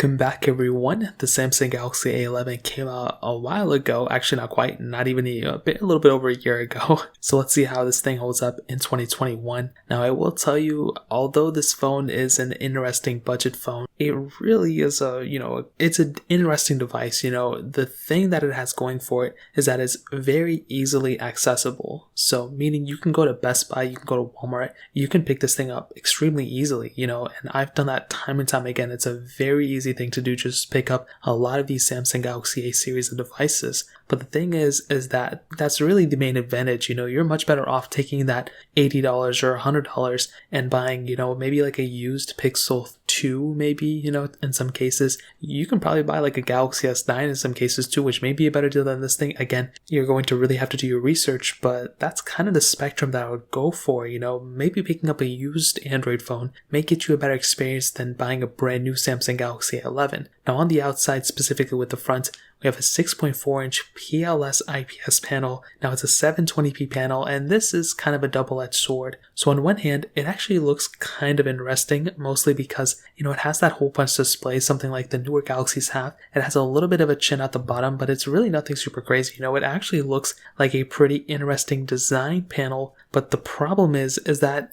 Welcome back everyone. The Samsung Galaxy A11 came out a while ago, actually not quite, not even a little bit over a year ago. So let's see how this thing holds up in 2021. Now I will tell you, although this phone is an interesting budget phone, it really is it's an interesting device. The thing that it has going for it is that it's very easily accessible. So meaning you can go to Best Buy, you can go to Walmart, you can pick this thing up extremely easily, and I've done that time and time again. It's a very easy thing to do, just pick up a lot of these Samsung Galaxy A series of devices. But the thing is that that's really the main advantage. You're much better off taking that $80 or $100 and buying, maybe like a used Pixel 2, maybe, in some cases. You can probably buy like a Galaxy S9 in some cases too, which may be a better deal than this thing. Again, you're going to really have to do your research, but that's kind of the spectrum that I would go for. Maybe picking up a used Android phone may get you a better experience than buying a brand new Samsung Galaxy A11. Now on the outside, specifically with the front, we have a 6.4-inch PLS IPS panel. Now it's a 720p panel, and this is kind of a double-edged sword. So on one hand, it actually looks kind of interesting, mostly because, it has that hole punch display, something like the newer Galaxies have. It has a little bit of a chin at the bottom, but it's really nothing super crazy. It actually looks like a pretty interesting design panel, but the problem is that,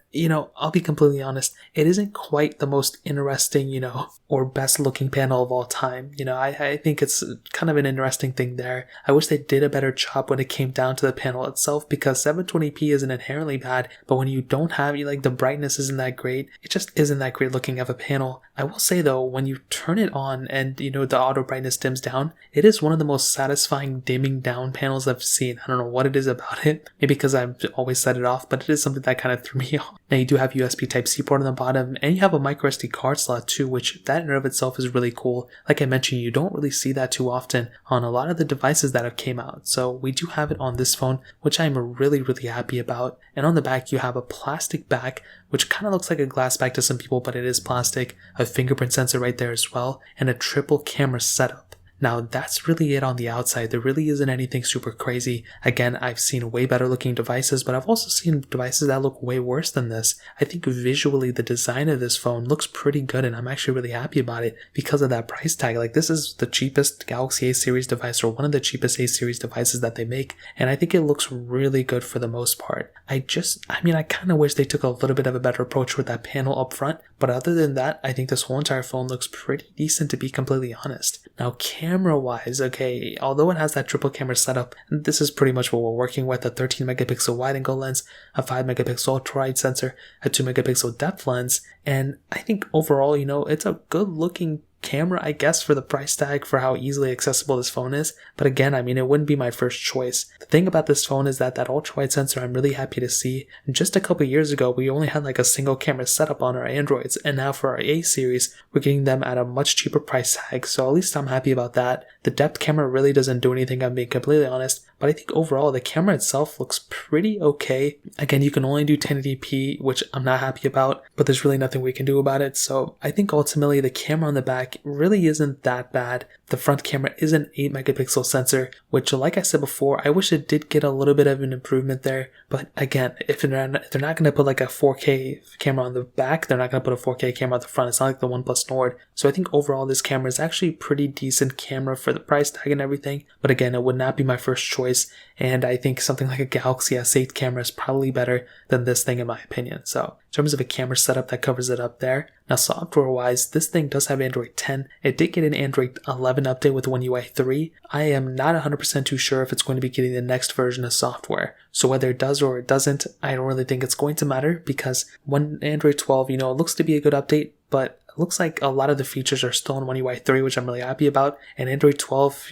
I'll be completely honest, it isn't quite the most interesting, or best looking panel of all time. I think it's kind of an interesting thing there. I wish they did a better job when it came down to the panel itself, because 720p isn't inherently bad, but when you don't have, the brightness isn't that great. It just isn't that great looking of a panel. I will say though, when you turn it on and, the auto brightness dims down, it is one of the most satisfying dimming down panels I've seen. I don't know what it is about it. Maybe because I've always set it off, but it is something that kind of threw me off. Now you do have USB Type-C port on the bottom, and you have a microSD card slot too, which that in and of itself is really cool. Like I mentioned, you don't really see that too often on a lot of the devices that have came out. So we do have it on this phone, which I'm really, really happy about. And on the back, you have a plastic back, which kind of looks like a glass back to some people, but it is plastic, a fingerprint sensor right there as well, and a triple camera setup. Now that's really it on the outside. There really isn't anything super crazy. Again, I've seen way better looking devices, but I've also seen devices that look way worse than this. I think visually the design of this phone looks pretty good, and I'm actually really happy about it because of that price tag. Like, this is the cheapest Galaxy A series device, or one of the cheapest A series devices that they make, and I think it looks really good for the most part. I kind of wish they took a little bit of a better approach with that panel up front, but other than that, I think this whole entire phone looks pretty decent, to be completely honest. Now, camera wise, okay, although it has that triple camera setup, this is pretty much what we're working with: a 13 megapixel wide angle lens, a 5 megapixel ultra wide sensor, a 2 megapixel depth lens, and I think overall, it's a good looking camera, I guess, for the price tag, for how easily accessible this phone is. But again, it wouldn't be my first choice. The thing about this phone is that ultra-wide sensor, I'm really happy to see. Just a couple years ago, we only had like a single camera setup on our Androids, and now for our A series, we're getting them at a much cheaper price tag, so at least I'm happy about that. The depth camera really doesn't do anything, I'm being completely honest, but I think overall the camera itself looks pretty okay. Again, you can only do 1080p, which I'm not happy about, but there's really nothing we can do about it. So I think ultimately the camera on the back really isn't that bad. The front camera is an 8 megapixel sensor, which, like I said before, I wish it did get a little bit of an improvement there. But again, if they're not going to put like a 4K camera on the back, they're not going to put a 4K camera on the front. It's not like the OnePlus Nord. So I think overall this camera is actually pretty decent camera for the price tag and everything. But again, it would not be my first choice. And I think something like a Galaxy S8 camera is probably better than this thing in my opinion. So in terms of a camera setup, that covers it up there. Now software wise, this thing does have Android 10. It did get an Android 11 update with One UI 3. I am not 100% too sure if it's going to be getting the next version of software. So whether it does or it doesn't, I don't really think it's going to matter, because when Android 12, it looks to be a good update, but it looks like a lot of the features are still in One UI 3, which I'm really happy about. And Android 12,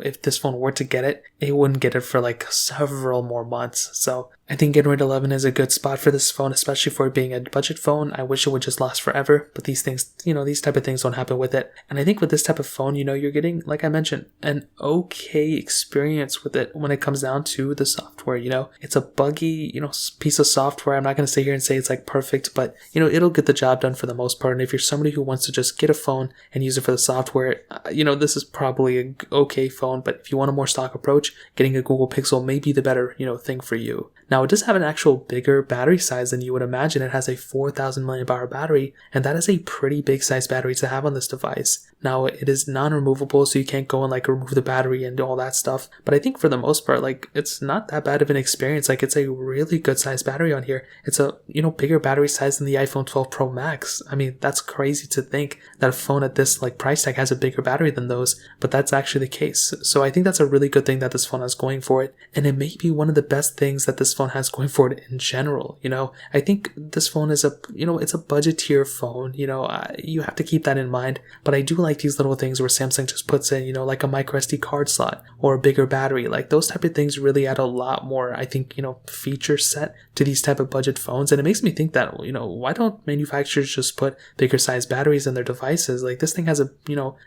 if this phone were to get it, it wouldn't get it for like several more months. So I think Android 11 is a good spot for this phone, especially for it being a budget phone. I wish it would just last forever, but these things, these type of things don't happen with it. And I think with this type of phone, you're getting, like I mentioned, an okay experience with it when it comes down to the software. It's a buggy, piece of software. I'm not going to sit here and say it's like perfect, but it'll get the job done for the most part. And if you're somebody who wants to just get a phone and use it for the software, this is probably a okay phone. But if you want a more stock approach, getting a Google Pixel may be the better, thing for you. Now, it does have an actual bigger battery size than you would imagine. It has a 4,000 mAh battery, and that is a pretty big size battery to have on this device. Now, it is non-removable, so you can't go and like remove the battery and all that stuff. But I think for the most part, like, it's not that bad of an experience. Like, it's a really good size battery on here. It's a, bigger battery size than the iPhone 12 Pro Max. I mean, that's crazy to think that a phone at this like price tag has a bigger battery than those, but that's actually the case. So I think that's a really good thing that this phone has going for it. And it may be one of the best things that this phone has going for it in general. I think this phone is it's a budget tier phone. You have to keep that in mind. But I do like these little things where Samsung just puts in, like a micro SD card slot or a bigger battery. Like those type of things really add a lot more, I think, feature set to these type of budget phones. And it makes me think that, why don't manufacturers just put bigger size batteries in their devices? Like this thing has a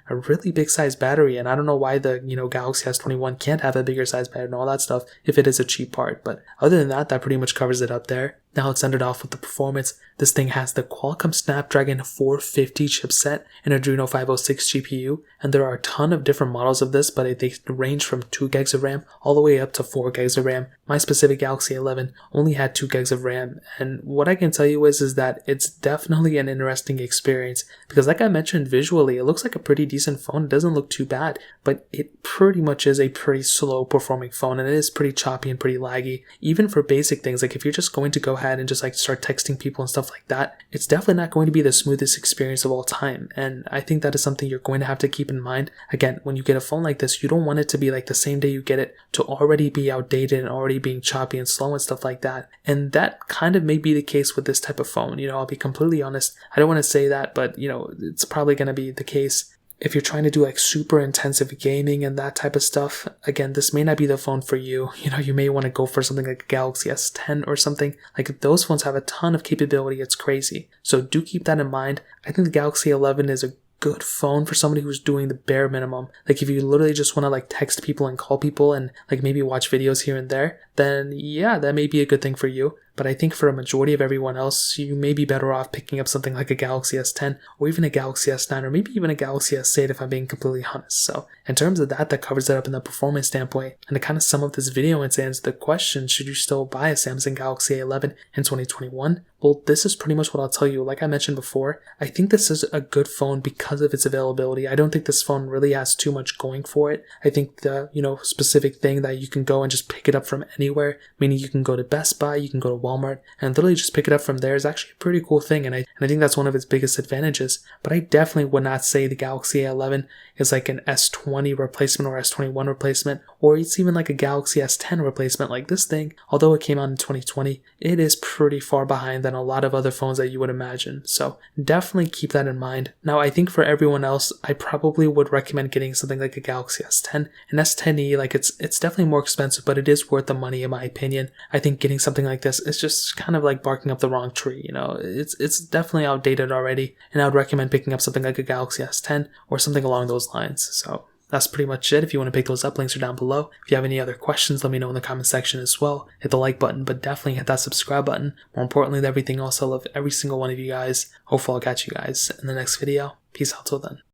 really big size battery, and I don't know why the, Galaxy S21 can't have a bigger size battery and all that stuff if it is a cheap part. But other than that, that pretty much covers it up there. Now let's end it off with the performance. This thing has the Qualcomm Snapdragon 450 chipset and Adreno 506 GPU, and there are a ton of different models of this, but they range from 2 gigs of RAM all the way up to 4 gigs of RAM. My specific Galaxy A11 only had 2 gigs of RAM, and what I can tell you is that it's definitely an interesting experience, because like I mentioned, visually, it looks like a pretty decent phone. It doesn't look too bad, but it pretty much is a pretty slow performing phone, and it is pretty choppy and pretty laggy, even for basic things. Like if you're just going to go ahead and just like start texting people and stuff like that, it's definitely not going to be the smoothest experience of all time. And I think that is something you're going to have to keep in mind. Again, when you get a phone like this, you don't want it to be like the same day you get it to already be outdated and already being choppy and slow and stuff like that. And that kind of may be the case with this type of phone. I'll be completely honest. I don't want to say that, but it's probably going to be the case. If you're trying to do like super intensive gaming and that type of stuff, again, this may not be the phone for you. You may want to go for something like a Galaxy S10 or something. Like those phones have a ton of capability. It's crazy. So do keep that in mind. I think the Galaxy A11 is a good phone for somebody who's doing the bare minimum. Like if you literally just want to like text people and call people and like maybe watch videos here and there, then yeah, that may be a good thing for you. But I think for a majority of everyone else, you may be better off picking up something like a Galaxy S10 or even a Galaxy S9 or maybe even a Galaxy S8 if I'm being completely honest. So in terms of that covers it up in the performance standpoint. And to kind of sum up this video and to answer the question, should you still buy a Samsung Galaxy A11 in 2021? Well, this is pretty much what I'll tell you. Like I mentioned before, I think this is a good phone because of its availability. I don't think this phone really has too much going for it. I think the, specific thing that you can go and just pick it up from anywhere, meaning you can go to Best Buy, you can go to Walmart, and literally just pick it up from there is actually a pretty cool thing. And I think that's one of its biggest advantages. But I definitely would not say the Galaxy A11 is like an S20 replacement or S21 replacement, or it's even like a Galaxy S10 replacement. Like this thing, although it came out in 2020, it is pretty far behind than a lot of other phones that you would imagine. So definitely keep that in mind. Now, I think for everyone else, I probably would recommend getting something like a Galaxy S10. An S10e, like it's definitely more expensive, but it is worth the money in my opinion. I think getting something like this is just kind of like barking up the wrong tree. It's definitely outdated already, and I would recommend picking up something like a Galaxy S10 or something along those lines. So that's pretty much it. If you want to pick those up, links are down below. If you have any other questions, let me know in the comment section as well. Hit the like button, but definitely hit that subscribe button. More importantly than everything else, I love every single one of you guys. Hopefully I'll catch you guys in the next video. Peace out till then.